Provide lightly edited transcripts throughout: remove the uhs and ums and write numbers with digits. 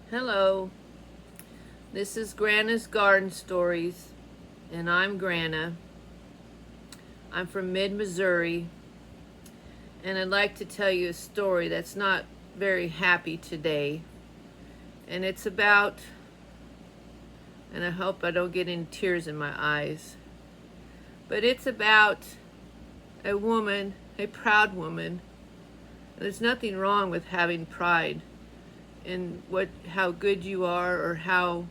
Hello, this is Grana's Garden Stories, and I'm Grana. I'm from mid-Missouri, and I'd like to tell you a story that's not very happy today. And it's about, and I hope I don't get any tears in my eyes, but it's about a woman, a proud woman. There's nothing wrong with having pride in how good you are, or how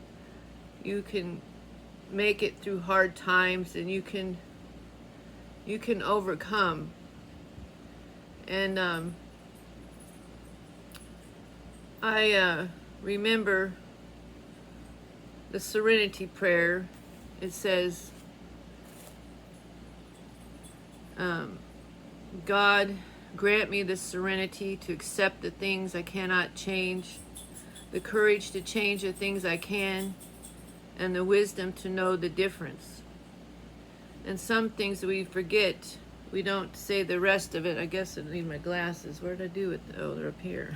you can make it through hard times, and you can overcome. And I remember the Serenity Prayer. It says, God, grant me the serenity to accept the things I cannot change, the courage to change the things I can, and the wisdom to know the difference. And some things we forget. We don't say the rest of it. I guess I need my glasses. Where did I do it? Oh, they're up here.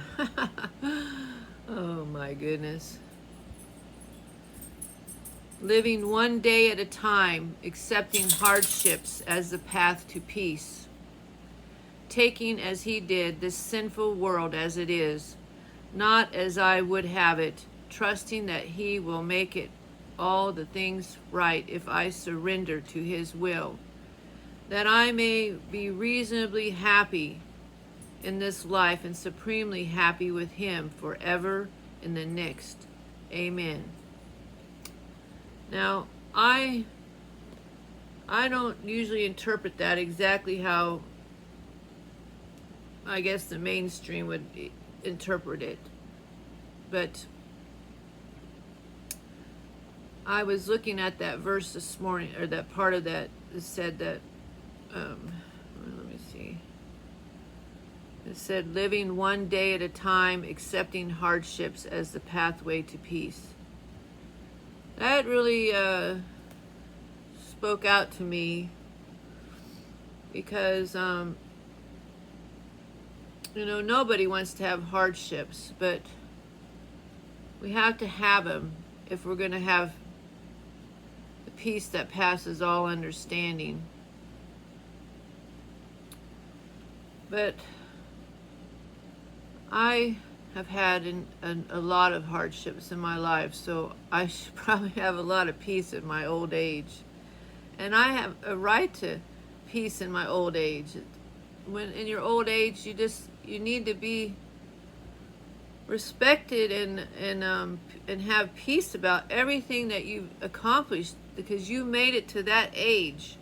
Oh my goodness. Living one day at a time, accepting hardships as the path to peace. Taking as he did this sinful world as it is, not as I would have it, trusting that he will make it all the things right if I surrender to his will, that I may be reasonably happy in this life and supremely happy with him forever in the next. Amen. Now, I don't usually interpret that exactly how I guess the mainstream would interpret it, but I was looking at that verse this morning, or that part of that said that, let me see. It said, living one day at a time, accepting hardships as the pathway to peace. That really spoke out to me because, nobody wants to have hardships, but we have to have them if we're going to have the peace that passes all understanding. But I have had a lot of hardships in my life, so I should probably have a lot of peace in my old age. And I have a right to peace in my old age. When in your old age, you need to be respected and have peace about everything that you've accomplished, because you made it to that age.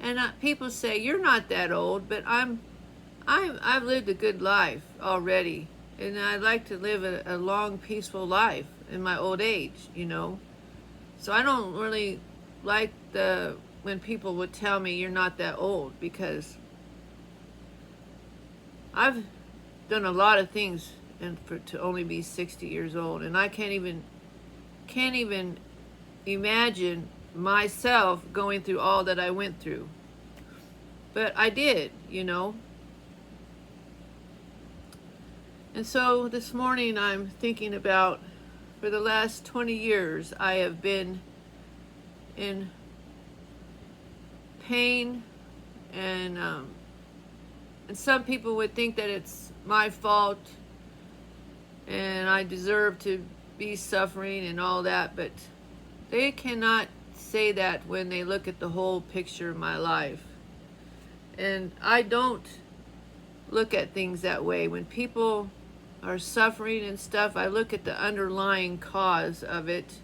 And people say you're not that old, but I've lived a good life already, and I'd like to live a long, peaceful life in my old age, So I don't really like when people would tell me you're not that old, because I've done a lot of things to only be 60 years old, and I can't even imagine myself going through all that I went through. But I did, And so this morning I'm thinking about, for the last 20 years, I have been in pain, and some people would think that it's my fault and I deserve to be suffering and all that, but they cannot say that when they look at the whole picture of my life. And I don't look at things that way. When people are suffering and stuff, I look at the underlying cause of it,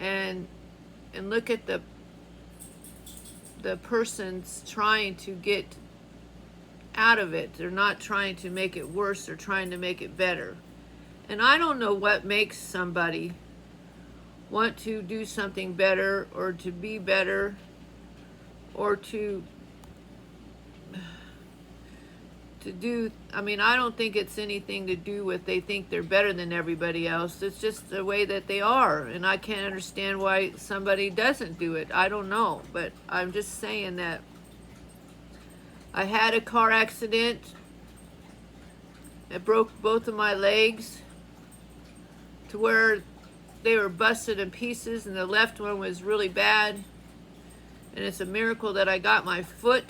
and look at the person's trying to get out of it. They're not trying to make it worse, they're trying to make it better. And I don't know what makes somebody want to do something better, or to be better, or to do, I don't think it's anything to do with they think they're better than everybody else. It's just the way that they are, and I can't understand why somebody doesn't do it. I don't know, but I'm just saying that I had a car accident. It broke both of my legs, to where they were busted in pieces, and the left one was really bad. And it's a miracle that I got my foot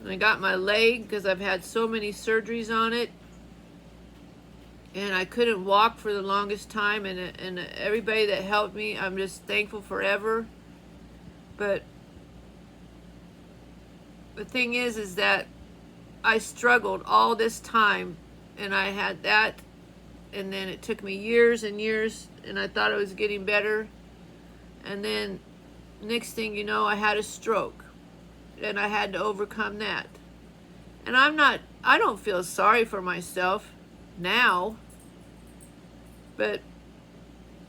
and I got my leg, because I've had so many surgeries on it. And I couldn't walk for the longest time, and everybody that helped me, I'm just thankful forever. But the thing is that I struggled all this time, and I had that, and then it took me years and years, and I thought it was getting better. And then next thing you know, I had a stroke, and I had to overcome that. And I don't feel sorry for myself now, but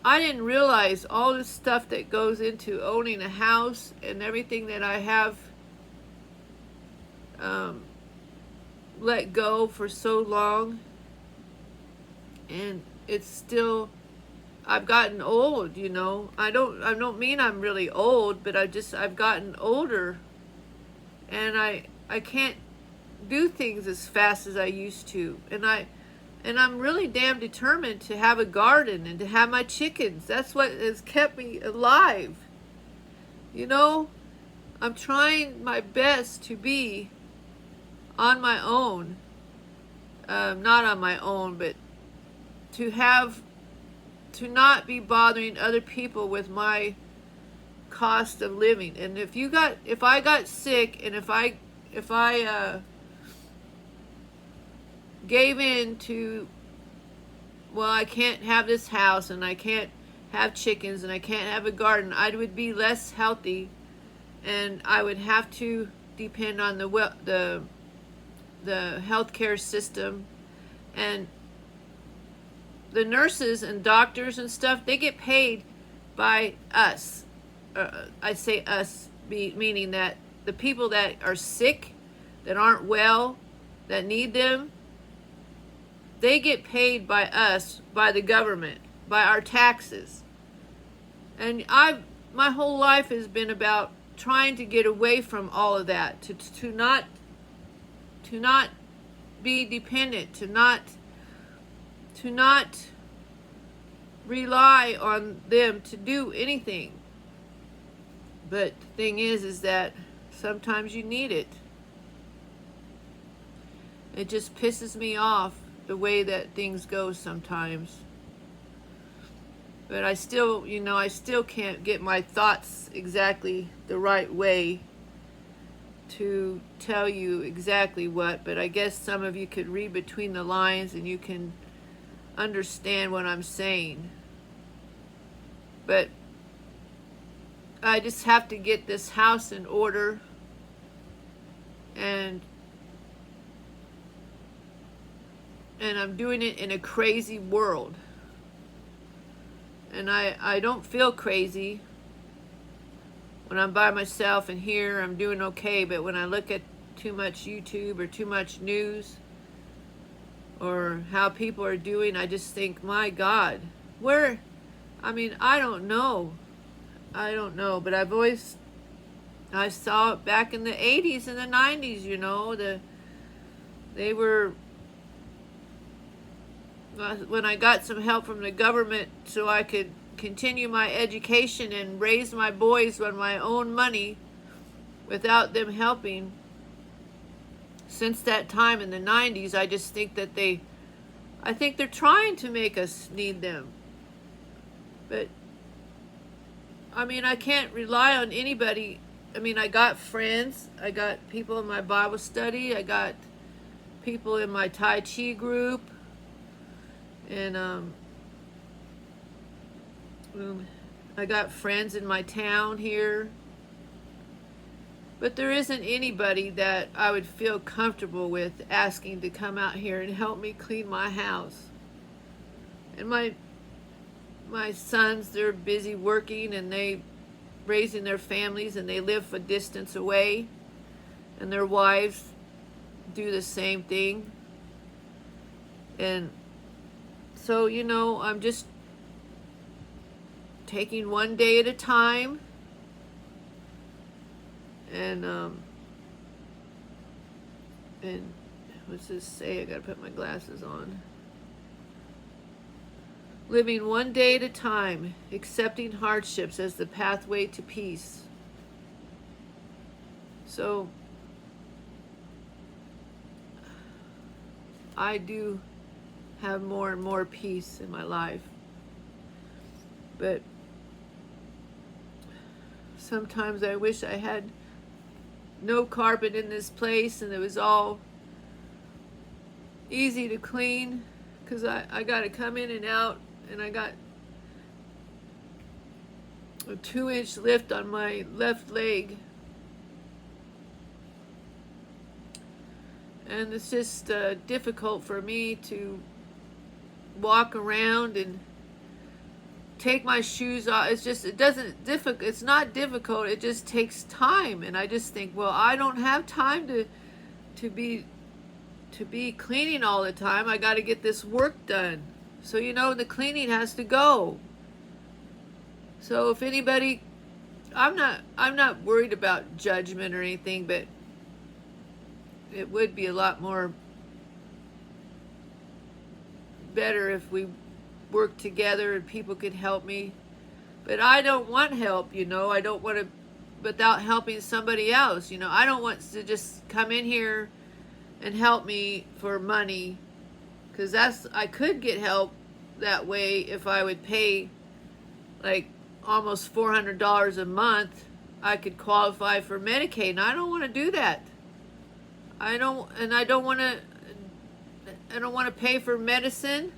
I didn't realize all the stuff that goes into owning a house and everything that I have let go for so long. And it's still, I've gotten old, you know. I don't mean I'm really old, but I've gotten older, and I can't do things as fast as I used to. And I'm really damn determined to have a garden and to have my chickens. That's what has kept me alive. You know, I'm trying my best to be on my own. Not on my own, but to not be bothering other people with my cost of living. And if I got sick, and if I gave in to, well, I can't have this house, and I can't have chickens, and I can't have a garden, I would be less healthy, and I would have to depend on the healthcare system. And the nurses and doctors and stuff, they get paid by us. I say us, meaning that the people that are sick, that aren't well, that need them, they get paid by us, by the government, by our taxes. And my whole life has been about trying to get away from all of that, to not be dependent, to not rely on them to do anything. But the thing is that sometimes you need it. It just pisses me off the way that things go sometimes. But I still can't get my thoughts exactly the right way to tell you exactly what, but I guess some of you could read between the lines and you can understand what I'm saying. But I just have to get this house in order, and I'm doing it in a crazy world. And I don't feel crazy when I'm by myself, and here I'm doing okay. But when I look at too much YouTube or too much news or how people are doing, I just think, my God, I don't know. But I saw it back in the 80s and the 90s, you know, when I got some help from the government so I could continue my education and raise my boys on my own money without them helping. Since that time in the 90s, I just think that I think they're trying to make us need them. But I can't rely on anybody. I got friends, I got people in my Bible study, I got people in my Tai Chi group, and I got friends in my town here. But there isn't anybody that I would feel comfortable with asking to come out here and help me clean my house. And my sons, they're busy working, and they raising their families, and they live a distance away, and their wives do the same thing. And so, I'm just taking one day at a time. And what's this say? I gotta put my glasses on. living one day at a time, accepting hardships as the pathway to peace. So I do have more and more peace in my life. But sometimes I wish I had no carpet in this place and it was all easy to clean, because I got to come in and out, and I got a 2-inch lift on my left leg. And it's just difficult for me to walk around and take my shoes off. It's not difficult, it just takes time. And I just think, well, I don't have time to be cleaning all the time. I got to get this work done. So, the cleaning has to go. So if anybody, I'm not worried about judgment or anything, but it would be a lot more better if we worked together and people could help me. But I don't want help, I don't want to, without helping somebody else. I don't want to just come in here and help me for money, because I could get help that way if I would pay like almost $400 a month. I could qualify for Medicaid, and I don't want to do that. I don't want to pay for medicine.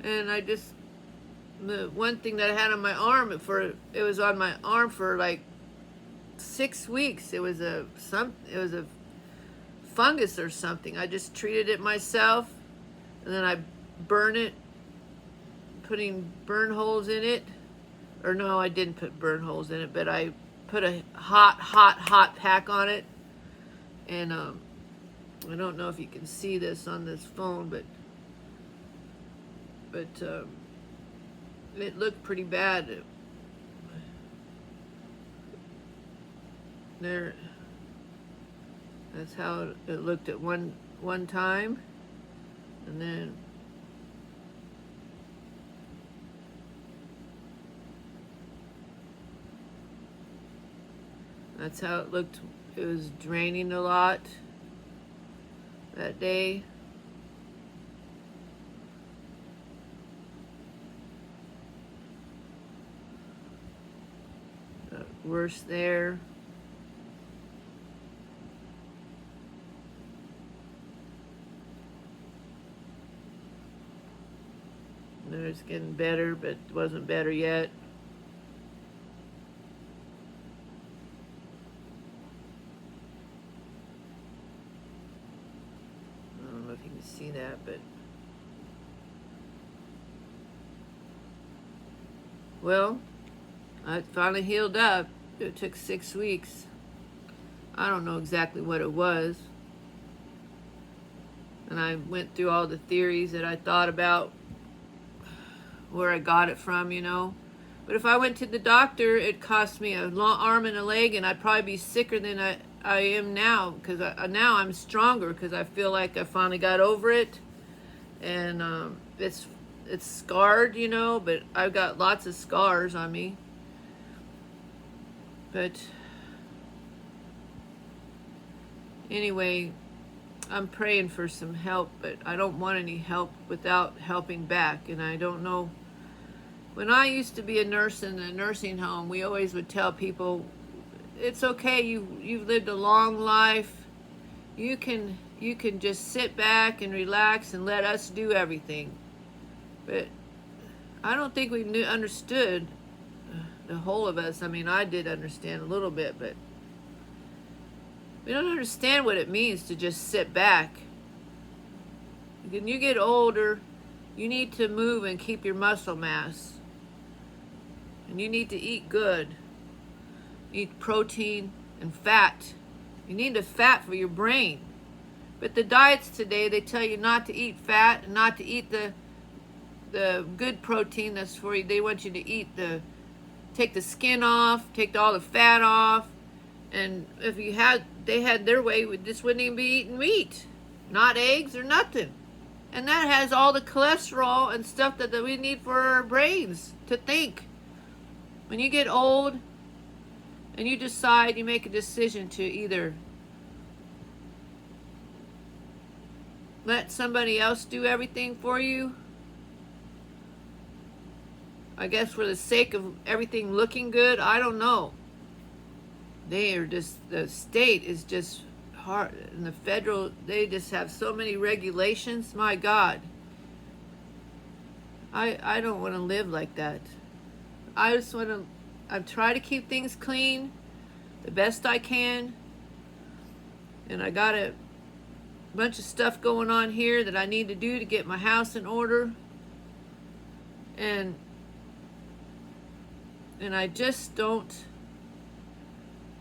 And the one thing that I had on my arm it was on my arm for like 6 weeks. It was a fungus or something. I just treated it myself, and then I burn it, putting burn holes in it. Or no, I didn't put burn holes in it, but I put a hot pack on it. And I don't know if you can see this on this phone, but it looked pretty bad. There, that's how it looked at one time, and then that's how it looked. It was draining a lot that day. Worse there. It's getting better, but it wasn't better yet. I don't know if you can see that, but well, I finally healed up. It took 6 weeks. I don't know exactly what it was. And I went through all the theories that I thought about, where I got it from, But if I went to the doctor, it cost me a long arm and a leg, and I'd probably be sicker than I am now, because now I'm stronger, because I feel like I finally got over it. And it's scarred, but I've got lots of scars on me. But anyway, I'm praying for some help, but I don't want any help without helping back. And I don't know. When I used to be a nurse in a nursing home, we always would tell people, it's okay, you've lived a long life. You can just sit back and relax and let us do everything. But I don't think we understood, the whole of us. I mean, I did understand a little bit, but we don't understand what it means to just sit back. When you get older, you need to move and keep your muscle mass. And you need to eat good. Eat protein and fat. You need the fat for your brain. But the diets today, they tell you not to eat fat and not to eat the good protein that's for you. They want you to eat take the skin off, take all the fat off. And if they had their way, we just wouldn't even be eating meat. Not eggs or nothing. And that has all the cholesterol and stuff that we need for our brains to think. When you get old and you make a decision to either let somebody else do everything for you, I guess for the sake of everything looking good, I don't know. The state is just hard, and the federal, they just have so many regulations. My God. I don't want to live like that. I try to keep things clean the best I can. And I got a bunch of stuff going on here that I need to do to get my house in order. And I just don't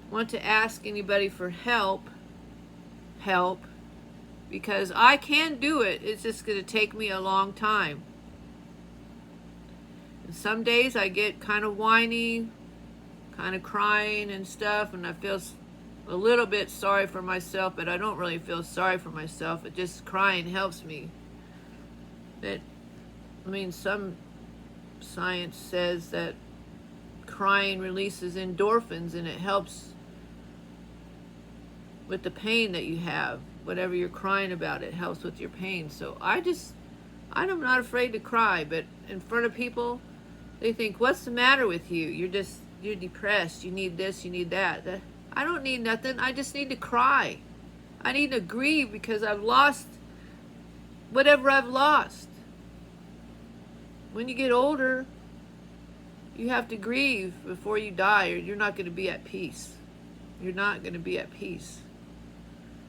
want to ask anybody for help, because I can do it. It's just going to take me a long time. And some days I get kind of whiny, kind of crying and stuff, and I feel a little bit sorry for myself, but I don't really feel sorry for myself. It just, crying helps me. Some science says that crying releases endorphins, and it helps with the pain that you have. Whatever you're crying about, it helps with your pain. So I'm not afraid to cry, but in front of people, they think, what's the matter with you? You're depressed. You need this, you need that. I don't need nothing. I just need to cry. I need to grieve because I've lost whatever I've lost. When you get older, you have to grieve before you die, or you're not going to be at peace. You're not going to be at peace.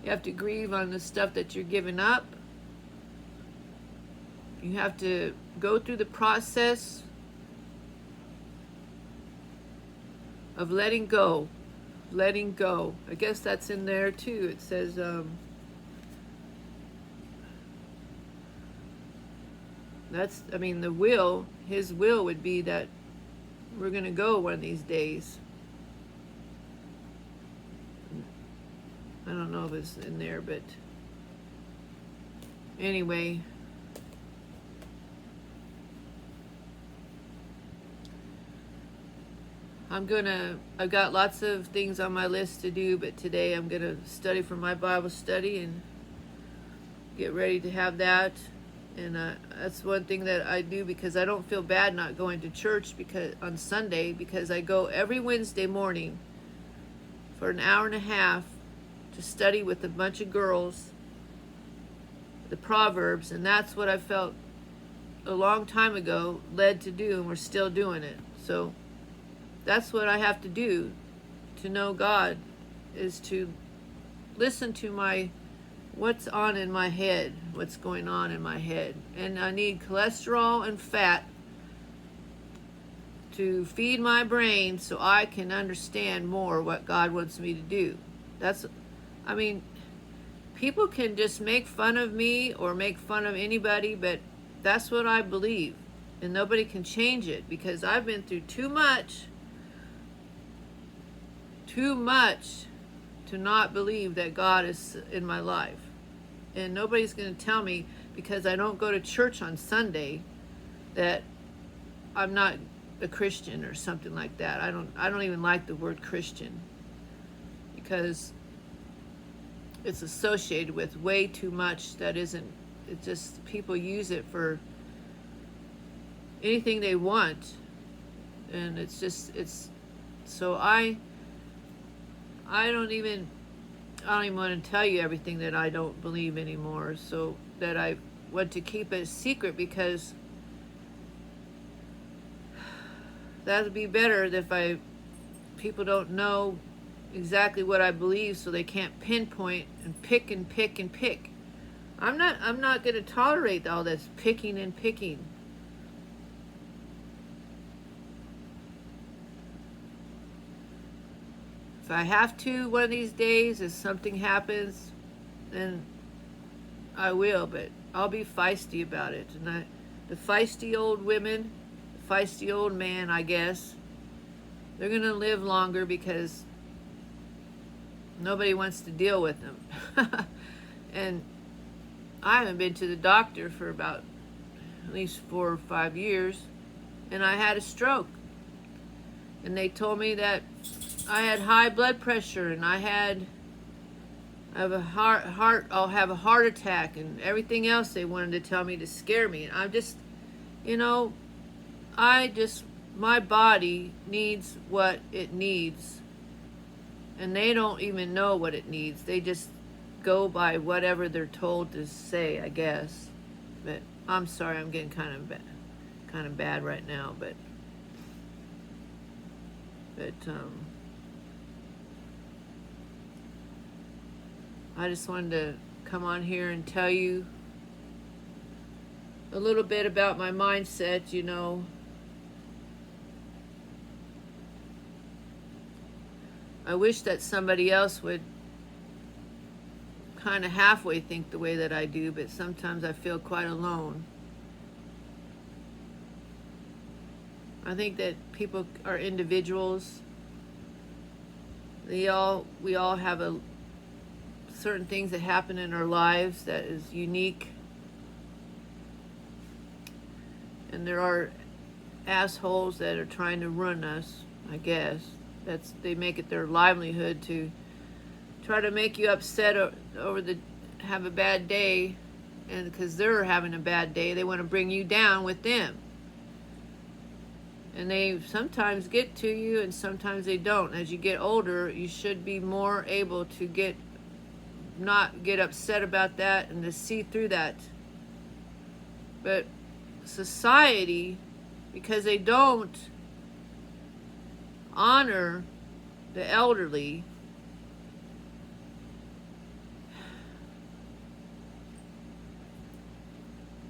You have to grieve on the stuff that you're giving up. You have to go through the process of letting go. Letting go. I guess that's in there too. It says, the will, his will would be that we're going to go one of these days. I don't know if it's in there, but anyway. I've got lots of things on my list to do, but today I'm going to study for my Bible study and get ready to have that. And that's one thing that I do, because I don't feel bad not going to church on Sunday, because I go every Wednesday morning for an hour and a half to study with a bunch of girls the Proverbs, and that's what I felt a long time ago led to do, and we're still doing it. So that's what I have to do to know God, is to listen to what's on in my head, what's going on in my head. And I need cholesterol and fat to feed my brain so I can understand more what God wants me to do. People can just make fun of me or make fun of anybody, but that's what I believe. And nobody can change it, because I've been through too much to not believe that God is in my life. And nobody's going to tell me, because I don't go to church on Sunday, that I'm not a Christian or something like that. I don't even like the word Christian, because it's associated with way too much that isn't. It just, people use it for anything they want, and so I don't even want to tell you everything that I don't believe anymore, so that I want to keep it a secret, because that would be better if people don't know exactly what I believe, so they can't pinpoint and pick and pick and pick. I'm not going to tolerate all this picking and picking. If I have to one of these days, if something happens, then I will, but I'll be feisty about it. And the feisty old women, the feisty old man, I guess, they're going to live longer, because nobody wants to deal with them. And I haven't been to the doctor for about at least 4 or 5 years, and I had a stroke. And they told me that I had high blood pressure, and I have a I'll have a heart attack, and everything else they wanted to tell me to scare me. And I'm just, you know, my body needs what it needs, and they don't even know what it needs. They just go by whatever they're told to say, I guess. But I'm sorry, I'm getting kind of bad right now, but I just wanted to come on here and tell you a little bit about my mindset. You know, I wish that somebody else would kind of halfway think the way that I do, but sometimes I feel quite alone. I think that people are individuals. We all have certain things that happen in our lives that is unique. And there are assholes that are trying to ruin us, I guess. They make it their livelihood to try to make you upset have a bad day, and because they're having a bad day, they want to bring you down with them. And they sometimes get to you, and sometimes they don't. As you get older, you should be more able to not get upset about that and to see through that. But society, because they don't honor the elderly,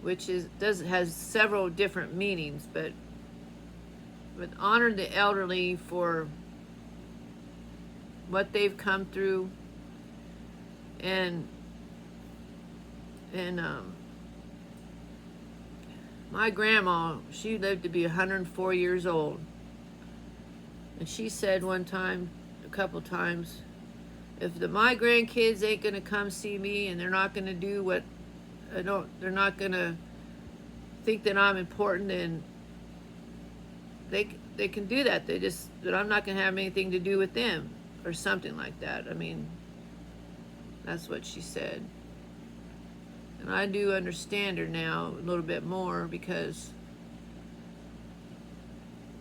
which has several different meanings, but honor the elderly for what they've come through, and my grandma, she lived to be 104 years old, and she said a couple times, if my grandkids ain't gonna come see me, and they're not gonna do what they're not gonna think that I'm important, then they can do that. That I'm not gonna have anything to do with them, or something like that. I mean, that's what she said. And I do understand her now a little bit more, because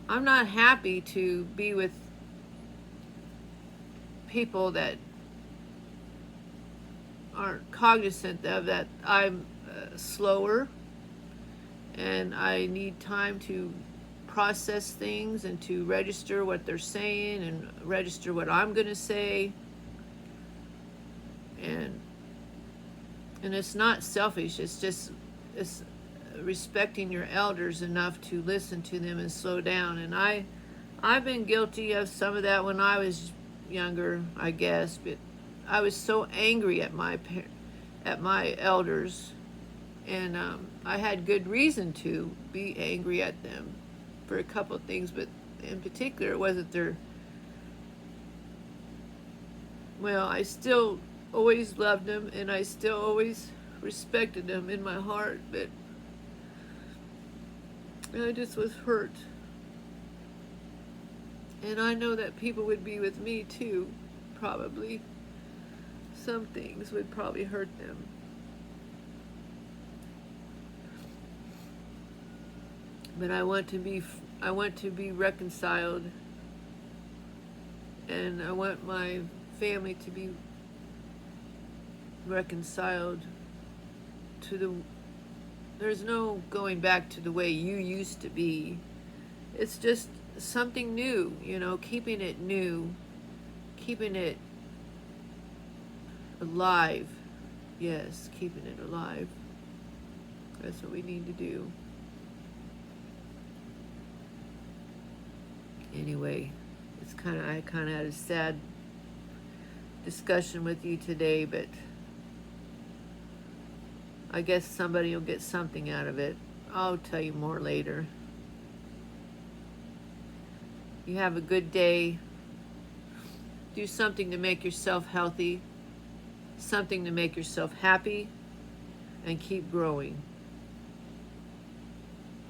I'm not happy to be with people that aren't cognizant of that I'm slower, and I need time to process things and to register what they're saying and register what I'm going to say. And it's not selfish. It's respecting your elders enough to listen to them and slow down. And I've been guilty of some of that when I was younger, I guess, but I was so angry at my elders, and I had good reason to be angry at them for a couple of things, but in particular, it wasn't I still always loved them, and I still always respected them in my heart, but I just was hurt. And I know that people would be with me too, probably. Some things would probably hurt them. But I want to be reconciled, and I want my family to be reconciled there's no going back to the way you used to be. It's just something new, keeping it new, keeping it alive. Yes, keeping it alive. That's what we need to do. Anyway, I kind of had a sad discussion with you today, but I guess somebody will get something out of it. I'll tell you more later. You have a good day. Do something to make yourself healthy, something to make yourself happy, and keep growing.